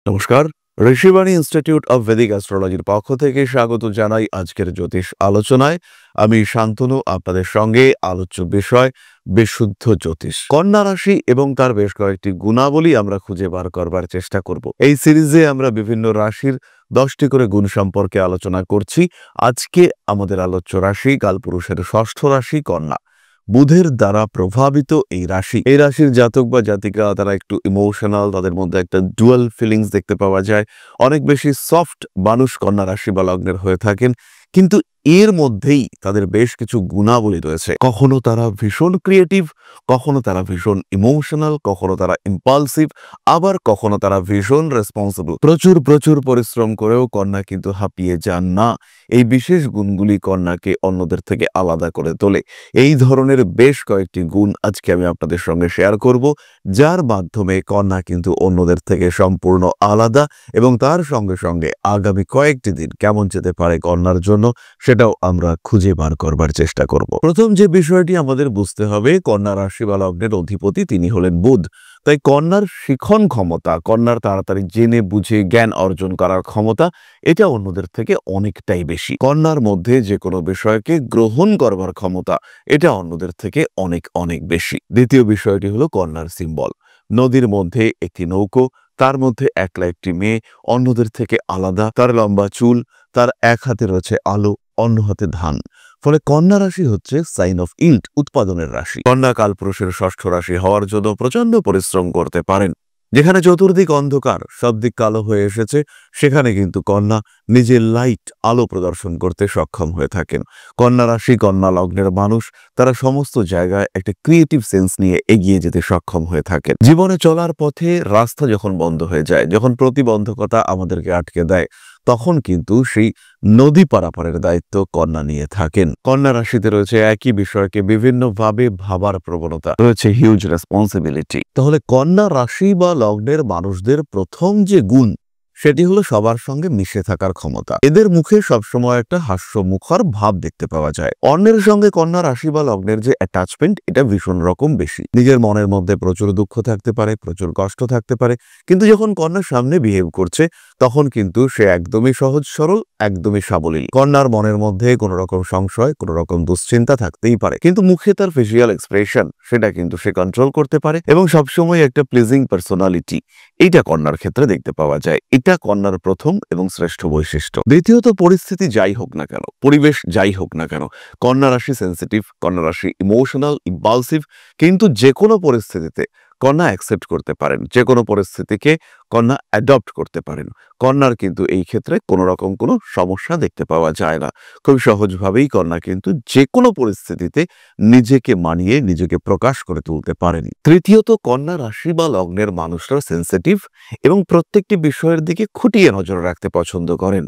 নমস্কার। Rishibani institute of Vedic অ্যাস্ট্রোলজির পক্ষ থেকে স্বাগত জানাই আজকের জ্যোতিষ আলোচনায়। আমি শান্তনু, আপনাদের সঙ্গে আলোচ্য বিষয় বিশুদ্ধ জ্যোতিষ। কন্যা রাশি এবং তার বেশ কয়েকটি গুণাবলী আমরা খুঁজে বার করবার চেষ্টা করব। এই সিরিজে আমরা বিভিন্ন রাশির 10টি করে গুণ সম্পর্কে আলোচনা করছি। আজকে আমাদের আলোচ্য রাশি কালপুরুষের ষষ্ঠ রাশি কন্যা। বুধের দ্বারা প্রভাবিত এই রাশির জাতক বা জাতিকা তারা একটু ইমোশনাল, তাদের মধ্যে একটা ডুয়াল ফিলিংস দেখতে পাওয়া যায়। অনেক বেশি সফট মানুষ কন্যা রাশি বা লগ্নের হয়ে থাকেন, কিন্তু এর মধ্যেই তাদের বেশ কিছু গুণাবলী রয়েছে। কখনো তারা ভীষণ ক্রিয়েটিভ, কখনো তারা ভীষণ ইমোশনাল, কখনো তারা ইম্পালসিভ, আবার কখনো তারা ভীষণ রেসপন্সিবল। প্রচুর পরিশ্রম করেও কন্যা কিন্তু হাঁপিয়ে যান না। এই বিশেষ গুণগুলি কন্যাকে অন্যদের থেকে আলাদা করে তোলে। এই ধরনের বেশ কয়েকটি গুণ আজকে আমি আপনাদের সঙ্গে শেয়ার করব, যার মাধ্যমে কন্যা কিন্তু অন্যদের থেকে সম্পূর্ণ আলাদা, এবং তার সঙ্গে সঙ্গে আগামী কয়েকটি দিন কেমন যেতে পারে কন্যার জন্য সেটাও আমরা খুঁজে বার করবার চেষ্টা করব। প্রথম যে বিষয়টি আমাদের বুঝতে হবে, কন্যা রাশি বা লগ্নের অধিপতি তিনি হলেন বুধ। তাই কন্যার শিখন ক্ষমতা, কন্যার তাড়াতাড়ি জেনে বুঝে জ্ঞান অর্জন করার ক্ষমতা, এটা অন্যদের থেকে অনেকটাই বেশি। কন্যার মধ্যে যে কোনো বিষয়কে গ্রহণ করবার ক্ষমতা, এটা অন্যদের থেকে অনেক বেশি। দ্বিতীয় বিষয়টি হলো কন্যার সিম্বল। নদীর মধ্যে একটি নৌকো, তার মধ্যে একলা একটি মেয়ে, অন্যদের থেকে আলাদা। তার লম্বা চুল, তার এক হাতে রয়েছে আলো, অন্য হাতে ধান। ফলে কন্যা রাশি হচ্ছে সাইন অফ ইল্ড, উৎপাদনের রাশি। কন্যা কালপুরুষের ষষ্ঠ রাশি হওয়ার জন্য প্রচন্ড পরিশ্রম করতে পারেন। যেখানে চতুর্দিক অন্ধকার, সব দিক কালো হয়ে এসেছে, সেখানে কিন্তু কন্যা নিজের লাইট, আলো প্রদর্শন করতে সক্ষম হয়ে থাকেন। কন্যা রাশি, কন্যা লগ্নের মানুষ তারা সমস্ত জায়গায় একটা ক্রিয়েটিভ সেন্স নিয়ে এগিয়ে যেতে সক্ষম হয়ে থাকেন। জীবনে চলার পথে রাস্তা যখন বন্ধ হয়ে যায়, যখন প্রতিবন্ধকতা আমাদেরকে আটকে দেয়, তখন কিন্তু সেই নদী পারাপারের দায়িত্ব কন্যা নিয়ে থাকেন। কন্যা রাশিতে রয়েছে একই বিষয়কে বিভিন্নভাবে ভাবার প্রবণতা, রয়েছে হিউজ রেসপন্সিবিলিটি। তাহলে কন্যা রাশি বা লগ্নের মানুষদের প্রথম যে গুণ, সেটি হলো সবার সঙ্গে মিশে থাকার ক্ষমতা। এদের মুখে সবসময় একটা হাস্যমুখর ভাব দেখতে পাওয়া যায়। অন্যের সঙ্গে কন্যা রাশি বা লগ্নের যে অ্যাটাচমেন্ট, এটা ভীষণ রকম বেশি। নিজের মনের মধ্যে প্রচুর দুঃখ থাকতে পারে, প্রচুর কষ্ট থাকতে পারে, কিন্তু যখন কন্যার সামনে বিহেভ করছে, তখন কিন্তু সে একদমই সহজ সরল, একদমই সাবলীল। কন্যার মনের মধ্যে কোনো রকম সংশয়, কোনো রকম দুশ্চিন্তা থাকতেই পারে, কিন্তু মুখে তার ফেসিয়াল এক্সপ্রেশন, সেটা কিন্তু সে কন্ট্রোল করতে পারে, এবং সবসময় একটা প্লিজিং পার্সোনালিটি, এইটা কন্যার ক্ষেত্রে দেখতে পাওয়া যায়। এটা কন্যার প্রথম এবং শ্রেষ্ঠ বৈশিষ্ট্য। দ্বিতীয়ত, পরিস্থিতি যাই হোক না কেন, পরিবেশ যাই হোক না কেন, কন্যা রাশি সেন্সিটিভ, কন্যা রাশি ইমোশনাল, ইম্পালসিভ, কিন্তু যে কোনো পরিস্থিতিতে কন্যা অ্যাকসেপ্ট করতে পারেন, যে কোনো পরিস্থিতিকে কন্যা অ্যাডপ্ট করতে পারেন। কন্যার কিন্তু এই ক্ষেত্রে কোনো রকম কোনো সমস্যা দেখতে পাওয়া যায় না। খুব সহজভাবেই কন্যা কিন্তু যে কোনো পরিস্থিতিতে নিজেকে মানিয়ে নিজেকে প্রকাশ করে তুলতে পারেন। তৃতীয়ত, কন্যা রাশি বা লগ্নের মানুষরা সেন্সিটিভ এবং প্রত্যেকটি বিষয়ের দিকে খুঁটিয়ে নজর রাখতে পছন্দ করেন,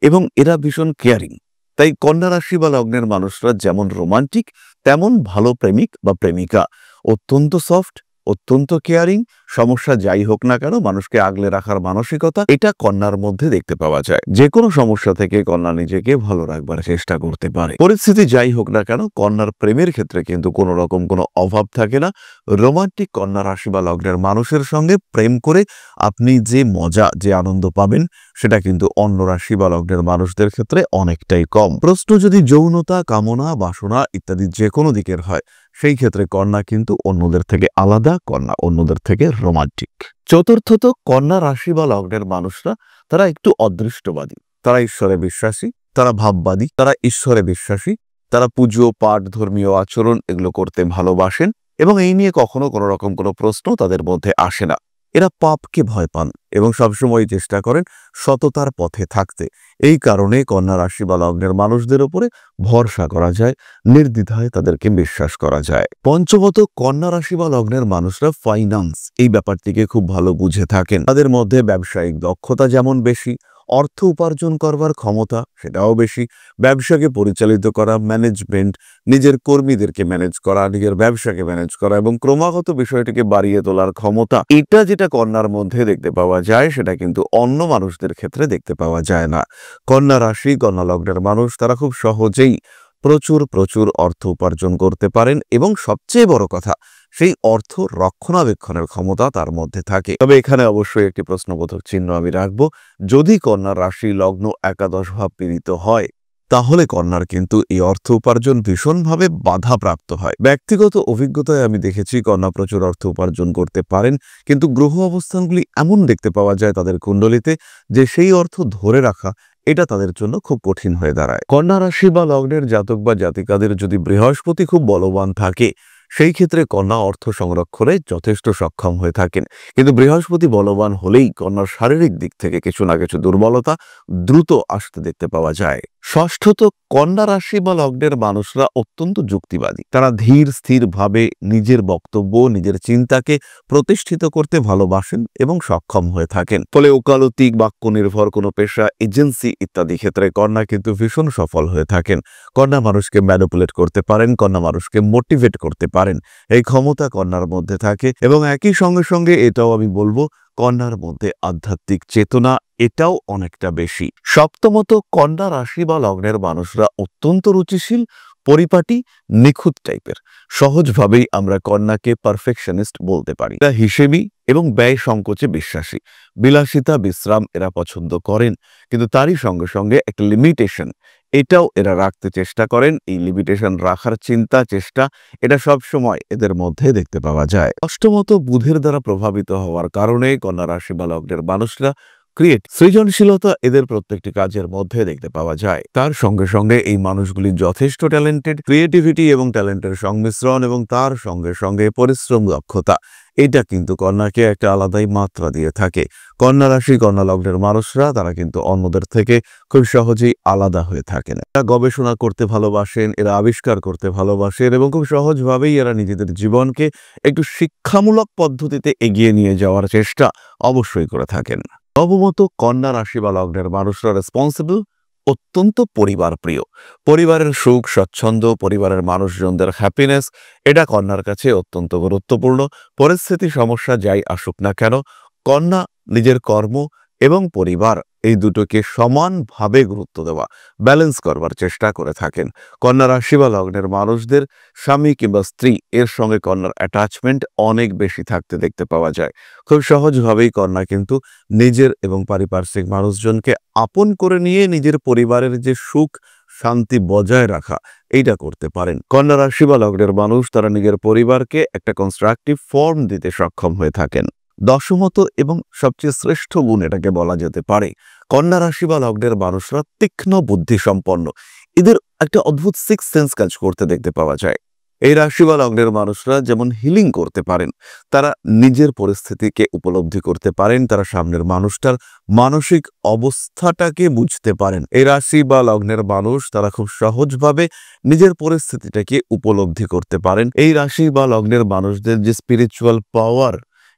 এবং এরা ভীষণ কেয়ারিং। তাই কন্যা রাশি বা লগ্নের মানুষরা যেমন রোমান্টিক, তেমন ভালো প্রেমিক বা প্রেমিকা। অত্যন্ত সফট, অত্যন্ত কেয়ারিং, সমস্যা যাই হোক না কেন মানুষকে আগলে রাখার মানসিকতা, এটা কন্যার মধ্যে দেখতে পাওয়া যায়। যে কোনো সমস্যা থেকে কন্যা নিজেকে ভালো রাখবার চেষ্টা করতে পারে। পরিস্থিতি যাই হোক না কেন, কন্যার প্রেমের ক্ষেত্রে কিন্তু কোনো রকম কোনো অভাব থাকে না। রোমান্টিক কন্যা রাশি বা লগ্নের মানুষের সঙ্গে প্রেম করে আপনি যে মজা, যে আনন্দ পাবেন, সেটা কিন্তু অন্য রাশি বা লগ্নের মানুষদের ক্ষেত্রে অনেকটাই কম। প্রশ্ন যদি যৌনতা, কামনা, বাসনা ইত্যাদি যে কোনো দিকের হয়, সেই ক্ষেত্রে কন্যা কিন্তু অন্যদের থেকে আলাদা, কন্যা অন্যদের থেকে রোমান্টিক। চতুর্থত, কন্যা রাশি বা লগ্নের মানুষরা তারা একটু অদৃষ্টবাদী। তারা ঈশ্বরে বিশ্বাসী, তারা ভাববাদী, তারা ঈশ্বরে বিশ্বাসী, তারা পুজো পাঠ, ধর্মীয় আচরণ এগুলো করতে ভালোবাসেন, এবং এই নিয়ে কখনো কোনো রকম কোনো প্রশ্ন তাদের মধ্যে আসে না। এরা পাপকে ভয় পান এবং সবসময় চেষ্টা করেন সততার পথে থাকতে। এই কারণে কন্যা রাশি বা লগ্নের মানুষদের উপরে ভরসা করা যায়, নির্দ্বিধায় তাদেরকে বিশ্বাস করা যায়। পঞ্চমত, কন্যা রাশি বা লগ্নের মানুষরা ফাইন্যান্স এই ব্যাপারটিকে খুব ভালো বুঝে থাকেন। তাদের মধ্যে ব্যবসায়িক দক্ষতা যেমন বেশি, অর্থ উপার্জন করবার ক্ষমতা সেটাও বেশি। ব্যবসাকে পরিচালিত করা, ম্যানেজমেন্ট, নিজের কর্মীদেরকে ম্যানেজ করা, নিজের ব্যবসাকে ম্যানেজ করা এবং ক্রমাগত বিষয়টিকে বাড়িয়ে তোলার ক্ষমতা, এটা যেটা কন্যার মধ্যে দেখতে পাওয়া যায়, সেটা কিন্তু অন্য মানুষদের ক্ষেত্রে দেখতে পাওয়া যায় না। কন্যা রাশি, কন্যা লগ্নের মানুষ তারা খুব সহজেই প্রচুর অর্থ উপার্জন করতে পারেন, এবং সবচেয়ে বড় কথা, সেই অর্থ রক্ষণাবেক্ষণের ক্ষমতা তার মধ্যে থাকে। তবে এখানে অবশ্যই একটি প্রশ্নবোধক চিহ্ন আমি রাখব, যদি কন্যার রাশি লগ্ন একাদশ ভাব পীড়িত হয় তাহলে কন্যার কিন্তু এই অর্থ উপার্জন ভীষণভাবে বাধাপ্রাপ্ত হয়। ব্যক্তিগত অভিজ্ঞতায় আমি দেখেছি কন্যা প্রচুর অর্থ উপার্জন করতে পারেন, কিন্তু গ্রহ অবস্থানগুলি এমন দেখতে পাওয়া যায় তাদের কুণ্ডলিতে যে সেই অর্থ ধরে রাখা এটা তাদের জন্য খুব কঠিন হয়ে দাঁড়ায়। কন্যা রাশি বা লগ্নের জাতক বা জাতিকাদের যদি বৃহস্পতি খুব বলবান থাকে সেই ক্ষেত্রে কন্যা অর্থ সংরক্ষণে যথেষ্ট সক্ষম হয়ে থাকেন, কিন্তু বৃহস্পতি বলবান হলেই কন্যার শারীরিক দিক থেকে কিছু না কিছু দুর্বলতা দ্রুত আসতে দেখতে পাওয়া যায়। ষষ্ঠত, কন্যা রাশি বা লগ্নের মানুষরা অত্যন্ত যুক্তিবাদী। তারা ধীর স্থিরভাবে নিজের বক্তব্য, নিজের চিন্তাকে প্রতিষ্ঠিত করতে ভালোবাসেন এবং সক্ষম হয়ে থাকেন। ফলে ওকালতিক, বাক্য নির্ভর কোনো পেশা, এজেন্সি ইত্যাদি ক্ষেত্রে কন্যা কিন্তু ভীষণ সফল হয়ে থাকেন। কন্যা মানুষকে ম্যানিপুলেট করতে পারেন, কন্যা মানুষকে মোটিভেট করতে পারেন, এই ক্ষমতা কন্যার মধ্যে থাকে। এবং একই সঙ্গে সঙ্গে এটাও আমি বলবো, কন্যার মধ্যে আধ্যাত্মিক চেতনা এটাও অনেকটা বেশি। সপ্তমত, কন্যা রাশি বা লগ্নের মানুষরা অত্যন্ত রুচিশীল, পরিপাটি, নিখুঁত টাইপের। সহজভাবেই আমরা কন্যাকে পারফেকশনিস্ট বলতে পারি। এরা হিসেবি এবং ব্যয় সংকোচে বিশ্বাসী। বিলাসিতা, বিশ্রাম এরা পছন্দ করেন, কিন্তু তারই সঙ্গে সঙ্গে একটা লিমিটেশন এটাও এরা রাখতে চেষ্টা করেন। এই লিমিটেশন রাখার চিন্তা, চেষ্টা এটা সব সময় এদের মধ্যে দেখতে পাওয়া যায়। অষ্টমত, বুধের দ্বারা প্রভাবিত হওয়ার কারণে কন্যা রাশি বা লগ্নের মানুষরা সৃজনশীলতা এদের প্রত্যেকটি কাজের মধ্যে দেখতে পাওয়া যায়। তার সঙ্গে সঙ্গে এই মানুষগুলি যথেষ্ট ট্যালেন্টেড। ক্রিয়েটিভিটি এবং ট্যালেন্টের সংমিশ্রণ এবং তার সঙ্গে সঙ্গে পরিশ্রম, দক্ষতা এটা কিন্তু কন্যাকে একটা আলাদাই মাত্রা দিয়ে থাকে। কন্যা রাশি, কন্যা লগ্নের মানুষরা তারা কিন্তু অন্যদের থেকে খুব সহজেই আলাদা হয়ে থাকেন। এরা গবেষণা করতে ভালোবাসেন, এরা আবিষ্কার করতে ভালোবাসেন এবং খুব সহজভাবেই এরা নিজেদের জীবনকে একটু শিক্ষামূলক পদ্ধতিতে এগিয়ে নিয়ে যাওয়ার চেষ্টা অবশ্যই করে থাকেন। নবমত, কন্যা রাশি বা লগ্নের মানুষরা রেসপন্সিবল, অত্যন্ত পরিবার প্রিয়। পরিবারের সুখ, স্বচ্ছন্দ, পরিবারের মানুষজনদের হ্যাপিনেস এটা কন্যার কাছে অত্যন্ত গুরুত্বপূর্ণ। পরিস্থিতি, সমস্যা যাই আসুক না কেন, কন্যা নিজের কর্ম এবং পরিবার এই দুটোকে সমানভাবে গুরুত্ব দেওয়া, ব্যালেন্স করবার চেষ্টা করে থাকেন। কন্যা রাশি বা লগ্নের মানুষদের স্বামী কিংবা স্ত্রী এর সঙ্গে কন্যার অ্যাটাচমেন্ট অনেক বেশি থাকতে দেখতে পাওয়া যায়। খুব সহজভাবেই কন্যা কিন্তু নিজের এবং পারিপার্শ্বিক মানুষজনকে আপন করে নিয়ে নিজের পরিবারের যে সুখ, শান্তি বজায় রাখা এইটা করতে পারেন। কন্যা রাশি বা লগ্নের মানুষ তারা নিজের পরিবারকে একটা কনস্ট্রাকটিভ ফর্ম দিতে সক্ষম হয়ে থাকেন। দশমত এবং সবচেয়ে শ্রেষ্ঠ গুণ এটাকে বলা যেতে পারে, কন্যা রাশি বা লগ্নের মানুষরা তীক্ষ্ণ বুদ্ধি সম্পন্ন। এদের একটা অদ্ভুত সিক্স সেন্স কাজ করতে দেখতে পাওয়া যায়। এই রাশি বা লগ্নের মানুষরা যেমন হিলিং করতে পারেন, তারা নিজের পরিস্থিতিকে উপলব্ধি করতে পারেন, তারা সামনের মানুষটার মানসিক অবস্থাটাকে বুঝতে পারেন। এই রাশি বা লগ্নের মানুষ তারা খুব সহজভাবে নিজের পরিস্থিতিটাকে উপলব্ধি করতে পারেন। এই রাশি বা লগ্নের মানুষদের যে স্পিরিচুয়াল পাওয়ার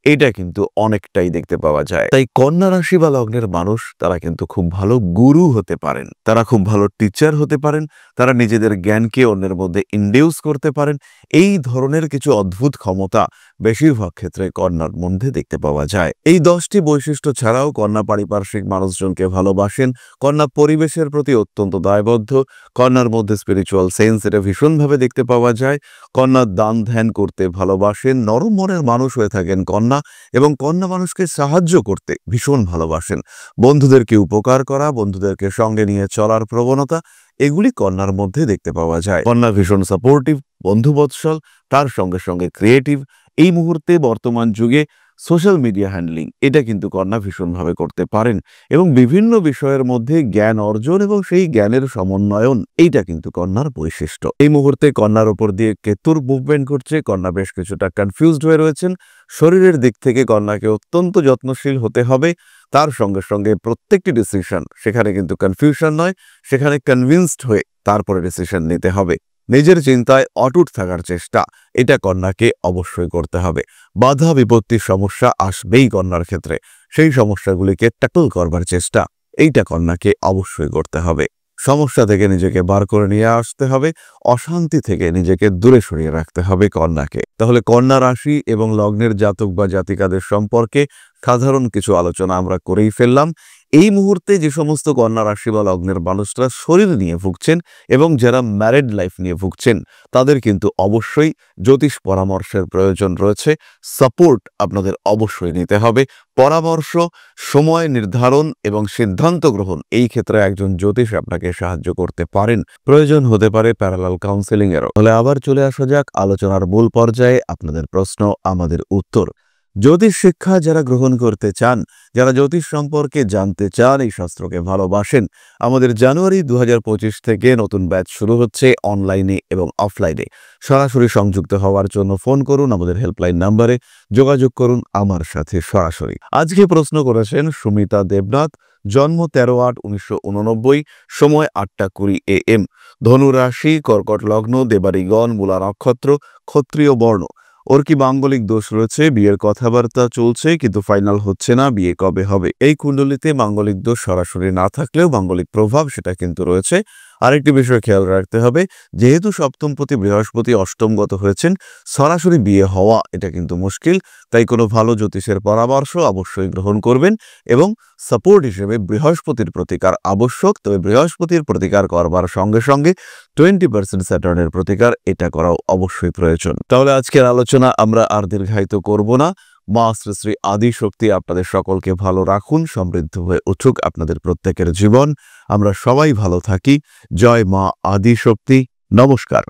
এটা কিন্তু অনেকটাই দেখতে পাওয়া যায়। তাই কন্যা রাশি বা লগ্নের মানুষ তারা কিন্তু খুব ভালো গুরু হতে পারেন, তারা খুব ভালো টিচার হতে পারেন, তারা নিজেদের জ্ঞানকে অন্যের মধ্যে ইনডিউস করতে পারেন। এই ধরনের কিছু অদ্ভুত ক্ষমতা বেশিরভাগ ক্ষেত্রে কন্যার মধ্যে দেখতে পাওয়া যায়। এই 10টি বৈশিষ্ট্য ছাড়াও কন্যা পারিপার্শ্বিক মানুষজনকে ভালোবাসেন, কন্যা পরিবেশের প্রতি অত্যন্ত দায়বদ্ধ, কন্যার মধ্যে স্পিরিচুয়াল সেন্স এটা ভীষণভাবে দেখতে পাওয়া যায়। কন্যা দান ধ্যান করতে ভালোবাসেন, নরম মনের মানুষ হয়ে থাকেন কন্যা, এবং কন্যা মানুষকে সাহায্য করতে ভীষণ ভালোবাসেন। বন্ধুদেরকে উপকার করা, বন্ধুদেরকে সঙ্গে নিয়ে চলার প্রবণতা এগুলি কন্যার মধ্যে দেখতে পাওয়া যায়। কন্যা ভীষণ সাপোর্টিভ, বন্ধুবৎসল, তার সঙ্গে সঙ্গে ক্রিয়েটিভ। এই মুহূর্তে বর্তমান যুগে সোশ্যাল মিডিয়া হ্যান্ডলিং এটা কিন্তু কন্যা ভীষণভাবে করতে পারেন এবং বিভিন্ন বিষয়ের মধ্যে জ্ঞান অর্জন এবং সেই জ্ঞানের সমন্বয়ন এইটা কিন্তু কন্যার বৈশিষ্ট্য। এই মুহূর্তে কন্যার উপর দিয়ে কেতুর মুভমেন্ট করছে, কন্যা বেশ কিছুটা কনফিউজড হয়ে রয়েছেন। শরীরের দিক থেকে কন্যাকে অত্যন্ত যত্নশীল হতে হবে, তার সঙ্গে সঙ্গে প্রত্যেকটি ডিসিশন সেখানে কিন্তু কনফিউশন নয়, সেখানে কনভিন্সড হয়ে তারপরে ডিসিশন নিতে হবে। নিজের চিন্তায় অটুট থাকার চেষ্টা এটা কন্যাকে অবশ্যই করতে হবে। বাধা বিপত্তির সমস্যা আসবেই কন্যার ক্ষেত্রে, সেই সমস্যাগুলিকে ট্যাকল করবার চেষ্টা এইটা কন্যাকে অবশ্যই করতে হবে। সমস্যা থেকে নিজেকে বার করে নিয়ে আসতে হবে, অশান্তি থেকে নিজেকে দূরে সরিয়ে রাখতে হবে কন্যাকে। তাহলে কন্যা রাশি এবং লগ্নের জাতক বা জাতিকাদের সম্পর্কে সাধারণ কিছু আলোচনা আমরা করেই ফেললাম। এই মুহূর্তে যে সমস্ত কন্যা রাশি বা লগ্নের মানুষরা শরীর নিয়ে ভুগছেন এবং যারা ম্যারিড লাইফ নিয়ে ভুগছেন তাদের কিন্তু অবশ্যই জ্যোতিষ পরামর্শের প্রয়োজন রয়েছে। সাপোর্ট আপনাদের অবশ্যই নিতে হবে। পরামর্শ, সময় নির্ধারণ এবং সিদ্ধান্ত গ্রহণ, এই ক্ষেত্রে একজন জ্যোতিষ আপনাকে সাহায্য করতে পারেন। প্রয়োজন হতে পারে প্যারালাল কাউন্সেলিং এরও। তাহলে আবার চলে আসা যাক আলোচনার মূল পর্যায়ে। আপনাদের প্রশ্ন, আমাদের উত্তর। জ্যোতিষ শিক্ষা যারা গ্রহণ করতে চান, যারা জ্যোতিষ সম্পর্কে জানতে চান, এই শাস্ত্রকে ভালোবাসেন, আমাদের জানুয়ারি 2025 থেকে নতুন ব্যাচ শুরু হচ্ছে অনলাইনে এবং অফলাইনে। সরাসরি সংযুক্ত হওয়ার জন্য ফোন করুন আমাদের হেল্পলাইন নাম্বারে, যোগাযোগ করুন আমার সাথে সরাসরি। আজকে প্রশ্ন করেছেন সুমিতা দেবনাথ, জন্ম 13/8/1989, সময় 8:20 AM, ধনু রাশি, কর্কট লগ্ন, দেবাড়িগণ, মূলা নক্ষত্র, ক্ষত্রিয় বর্ণ। ওর কি মাঙ্গলিক দোষ রয়েছে? বিয়ের কথাবার্তা চলছে কিন্তু ফাইনাল হচ্ছে না, বিয়ে কবে হবে? এই কুণ্ডলিতে মাঙ্গলিক দোষ সরাসরি না থাকলেও মাঙ্গলিক প্রভাব সেটা কিন্তু রয়েছে। আরেকটি বিষয় খেয়াল রাখতে হবে, যেহেতু সপ্তমপতি বৃহস্পতি অষ্টমগত হয়েছেন, সরাসরি বিয়ে হওয়া এটা কিন্তু মুশকিল। তাই কোনো ভালো জ্যোতিষের পরামর্শ অবশ্যই গ্রহণ করবেন এবং সাপোর্ট হিসেবে বৃহস্পতির প্রতিকার আবশ্যক। তবে বৃহস্পতির প্রতিকার করবার সঙ্গে সঙ্গে 20% স্যাটার্নের প্রতিকার এটা করাও অবশ্যই প্রয়োজন। তাহলে আজকের আলোচনা আমরা আর দীর্ঘায়িত করব না। মা শ্রী শ্রী আদি শক্তি আপনাদের সকলকে ভালো রাখুন, সমৃদ্ধ হয়ে উঠুক আপনাদের প্রত্যেকের জীবন। আমরা সবাই ভালো থাকি। জয় মা আদি শক্তি। নমস্কার।